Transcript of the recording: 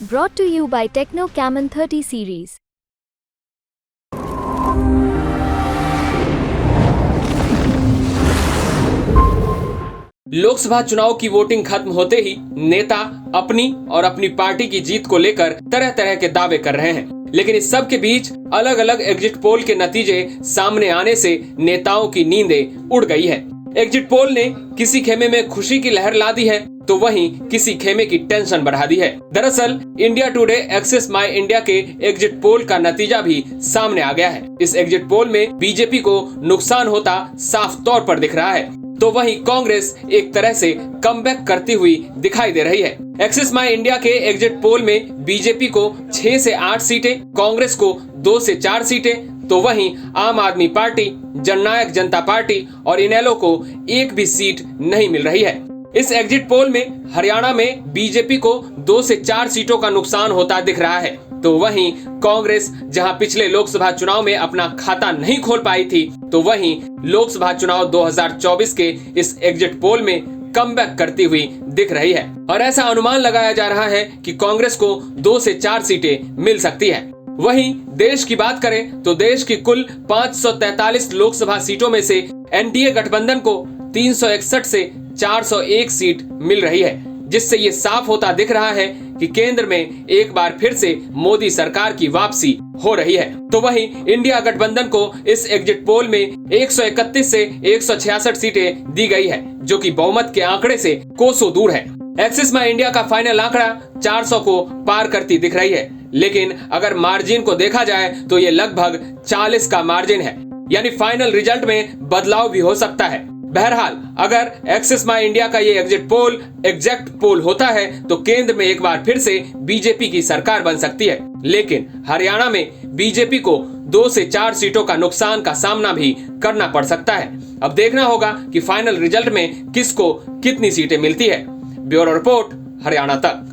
Brought to you by Techno Camon 30 series. Lok Sabha चुनाव की voting खत्म होते ही नेता अपनी और अपनी पार्टी की जीत को लेकर तरह तरह के दावे कर रहे हैं, लेकिन इस सब के बीच अलग अलग एग्जिट पोल के नतीजे सामने आने से नेताओं की नींदें उड़ गई है। एग्जिट पोल ने किसी खेमे में खुशी की लहर ला दी है तो वहीं किसी खेमे की टेंशन बढ़ा दी है। दरअसल इंडिया टुडे एक्सेस माई इंडिया के एग्जिट पोल का नतीजा भी सामने आ गया है। इस एग्जिट पोल में बीजेपी को नुकसान होता साफ तौर पर दिख रहा है, तो वहीं कांग्रेस एक तरह से कमबैक करती हुई दिखाई दे रही है। एक्सेस माई इंडिया के एग्जिट पोल में बीजेपी को 6 से 8 सीटें, कांग्रेस को 2 से 4 सीटें, तो वहीं आम आदमी पार्टी, जननायक जनता पार्टी और इनेलो को एक भी सीट नहीं मिल रही है। इस एग्जिट पोल में हरियाणा में बीजेपी को 2 से 4 सीटों का नुकसान होता दिख रहा है, तो वहीं कांग्रेस जहां पिछले लोकसभा चुनाव में अपना खाता नहीं खोल पाई थी, तो वहीं लोकसभा चुनाव 2024 के इस एग्जिट पोल में कमबैक करती हुई दिख रही है। और ऐसा अनुमान लगाया जा रहा है कि कांग्रेस को 2 से 4 सीटें मिल सकती है। वहीं देश की बात करें तो देश की कुल 543 लोकसभा सीटों में से एनडीए गठबंधन को 361 से 401 सीट मिल रही है, जिससे ये साफ होता दिख रहा है कि केंद्र में एक बार फिर से मोदी सरकार की वापसी हो रही है। तो वहीं इंडिया गठबंधन को इस एग्जिट पोल में 131 से 166 सीटें दी गई है, जो कि बहुमत के आंकड़े से कोसों दूर है। एक्सिस माई इंडिया का फाइनल आंकड़ा 400 को पार करती दिख रही है, लेकिन अगर मार्जिन को देखा जाए तो ये लगभग 40 का मार्जिन है, यानी फाइनल रिजल्ट में बदलाव भी हो सकता है। बहरहाल अगर एक्सिस माई इंडिया का ये एग्जिट पोल एग्जैक्ट पोल होता है तो केंद्र में एक बार फिर से बीजेपी की सरकार बन सकती है, लेकिन हरियाणा में बीजेपी को 2 से 4 सीटों का नुकसान का सामना भी करना पड़ सकता है। अब देखना होगा कि फाइनल रिजल्ट में किसको कितनी सीटें मिलती है। ब्यूरो रिपोर्ट, हरियाणा तक।